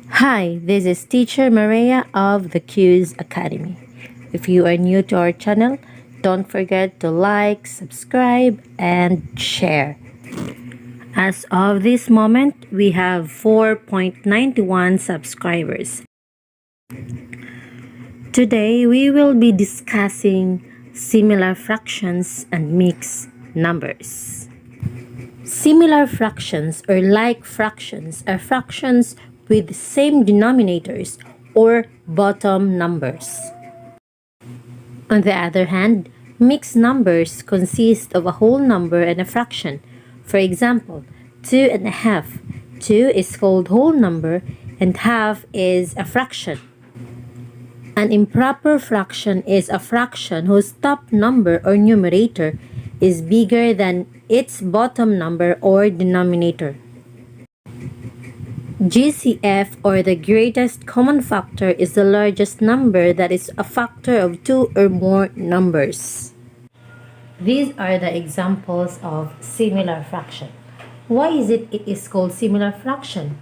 Hi, this is Teacher Maria of TheQsAcademy. If you are new to our channel, don't forget to like, subscribe, and share. As of this moment, we have 4.91 subscribers. Today, we will be discussing similar fractions and mixed numbers. Similar fractions or like fractions are fractions with the same denominators or bottom numbers. On the other hand, mixed numbers consist of a whole number and a fraction. For example, 2.5. 2 is called whole number and half is a fraction. An improper fraction is a fraction whose top number or numerator is bigger than its bottom number or denominator. GCF, or the greatest common factor, is the largest number that is a factor of two or more numbers. These are the examples of similar fraction. Why is it is called similar fraction?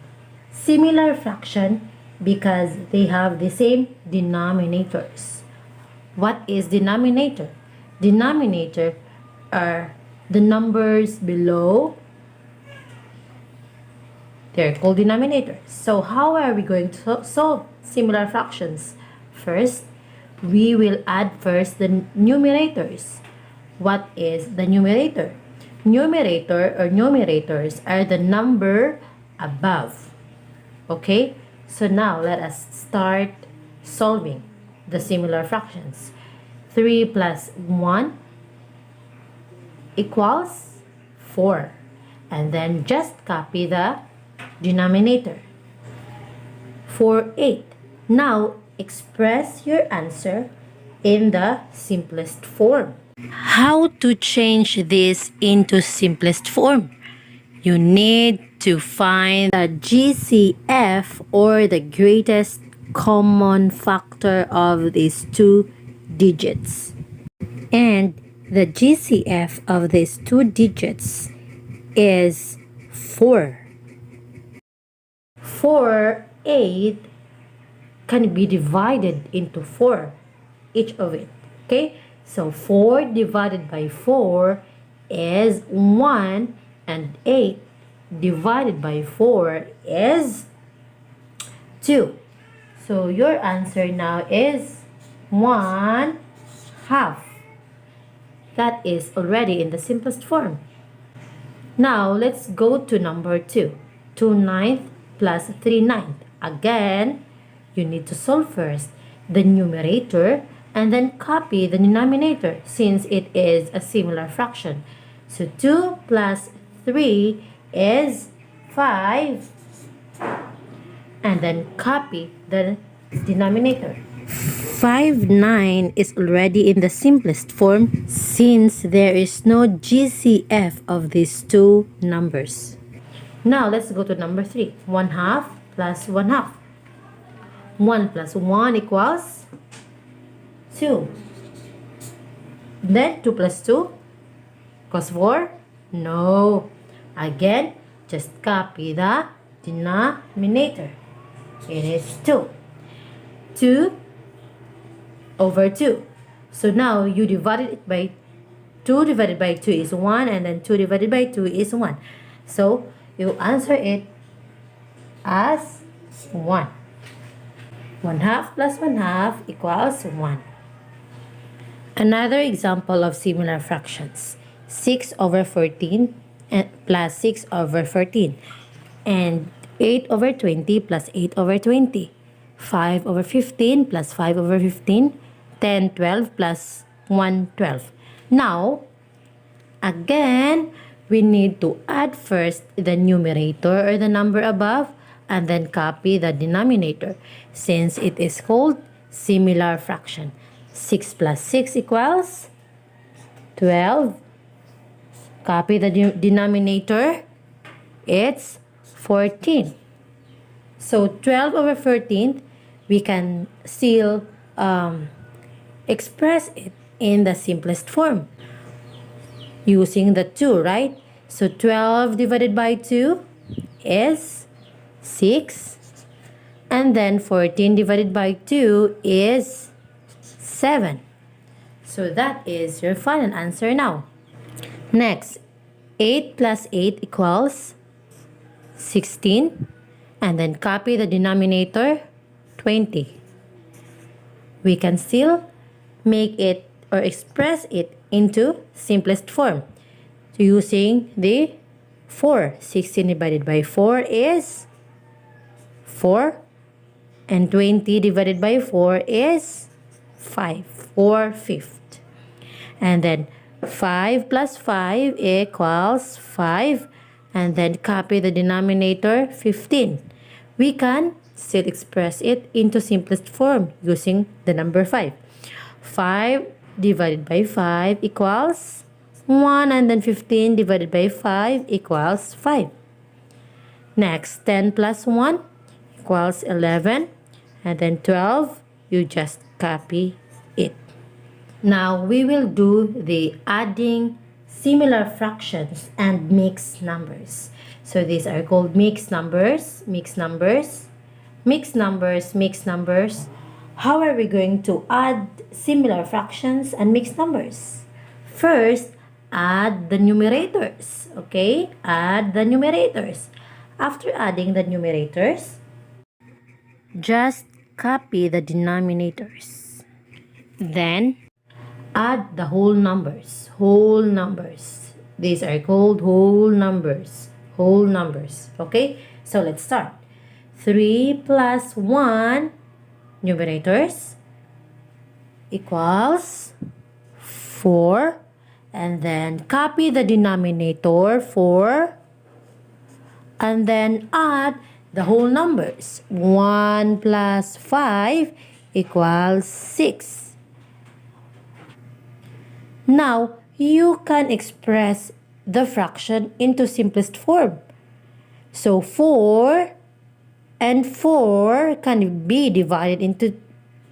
Similar fraction because they have the same denominators. What is denominator? Denominator are the numbers below. They're called denominators. So how are we going to solve similar fractions? First, we will add first the numerators. What is the numerator? Numerator or numerators are the number above. Okay? So now let us start solving the similar fractions. 3 plus 1 equals 4. And then just copy the denominator. 4, 8. Now express your answer in the simplest form. How to change this into simplest form? You need to find the GCF, or the greatest common factor of these two digits. And the GCF of these two digits is 4. 4, 8 can be divided into 4, each of it. Okay? So 4 divided by 4 is 1, and 8 divided by 4 is 2. So your answer now is 1/2. That is already in the simplest form. Now let's go to number 2. 2/9 plus 3/9. Again, you need to solve first the numerator and then copy the denominator since it is a similar fraction. So 2 plus 3 is 5. And then copy the denominator. 5/9 is already in the simplest form since there is no GCF of these two numbers. Now let's go to number 3. 1/2 plus 1/2. 1 plus 1 equals 2. Then 2 plus 2 equals 4? No. Again, just copy the denominator. It is 2. 2 over 2. So now you divided it by 2 divided by 2 is 1, and then 2 divided by 2 is 1. So you answer it as 1. 1/2 plus 1/2 equals 1. Another example of similar fractions. 6 over 14 plus 6 over 14. And 8 over 20 plus 8 over 20. 5 over 15 plus 5 over 15. 10, 12 plus 1, 12. Now, again, we need to add first the numerator or the number above and then copy the denominator since it is called similar fraction. 6 plus 6 equals 12. Copy the denominator. It's 14. So 12 over 14, we can still express it in the simplest form using the 2, right? So 12 divided by 2 is 6. And then 14 divided by 2 is 7. So that is your final answer now. Next, 8 plus 8 equals 16. And then copy the denominator, 20. We can still make it or express it into simplest form. So using the 4. 16 divided by 4 is 4. And 20 divided by 4 is 5. 4/5. And then 5 plus 5 equals 5. And then copy the denominator, 15. We can still express it into simplest form using the number 5. 5 divided by 5 equals 1. And then 15 divided by 5 equals 5. Next, 10 plus 1 equals 11. And then 12, you just copy it. Now, we will do the adding similar fractions and mixed numbers. So these are called mixed numbers, mixed numbers, mixed numbers, mixed numbers. How are we going to add similar fractions and mixed numbers? First, add the numerators. Okay? Add the numerators. After adding the numerators, just copy the denominators. Then, add the whole numbers. Whole numbers. These are called whole numbers. Whole numbers. Okay? So, let's start. 3 plus 1 numerators equals 4. And then copy the denominator, 4. And then add the whole numbers. 1 plus 5 equals 6. Now, you can express the fraction into simplest form. So, 4 and 4 can be divided into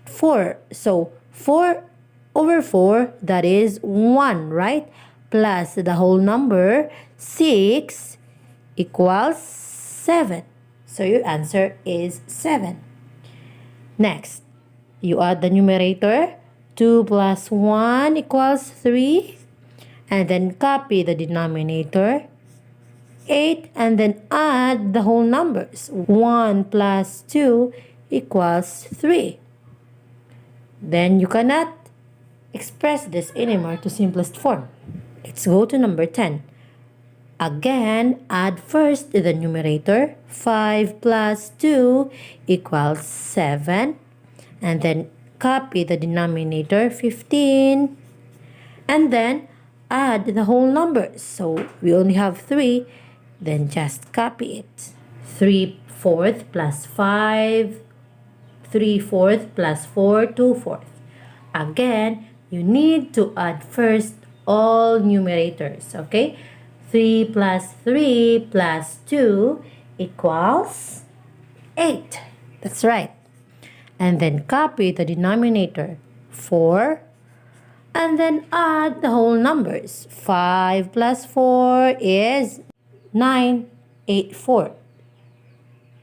4. So, 4 over 4, that is 1, right? Plus the whole number, 6 equals 7. So, your answer is 7. Next, you add the numerator. 2 plus 1 equals 3. And then copy the denominator, 8. And then add the whole numbers. 1 plus 2 equals 3. Then you cannot express this anymore to simplest form. Let's go to number 10. Again, add first the numerator. 5 plus 2 equals 7. And then copy the denominator, 15. And then add the whole numbers. So we only have 3. Then just copy it. 3/4 plus 5. 3/4 plus 4, 2/4. Again, you need to add first all numerators. Okay? 3 plus 3 plus 2 equals 8. That's right. And then copy the denominator, 4. And then add the whole numbers. 5 plus 4 is 9, 8/4.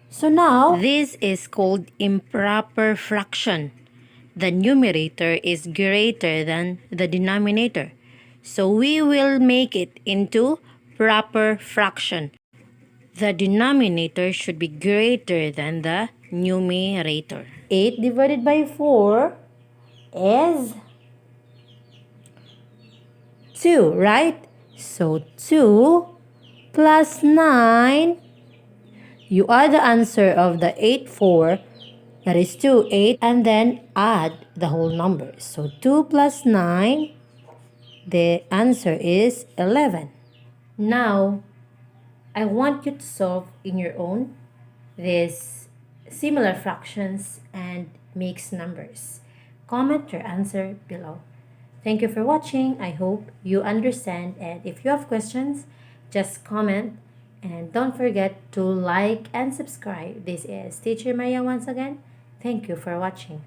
So now, this is called improper fraction. The numerator is greater than the denominator. So we will make it into proper fraction. The denominator should be greater than the numerator. 8 divided by 4 is 2, right? So 2 plus 9, you add the answer of the 8/4, that is 2, 8, and then add the whole numbers. So 2 plus 9, the answer is 11. Now, I want you to solve in your own these similar fractions and mixed numbers. Comment your answer below. Thank you for watching. I hope you understand, and if you have questions, just comment, and don't forget to like and subscribe. This is Teacher Maya once again. Thank you for watching.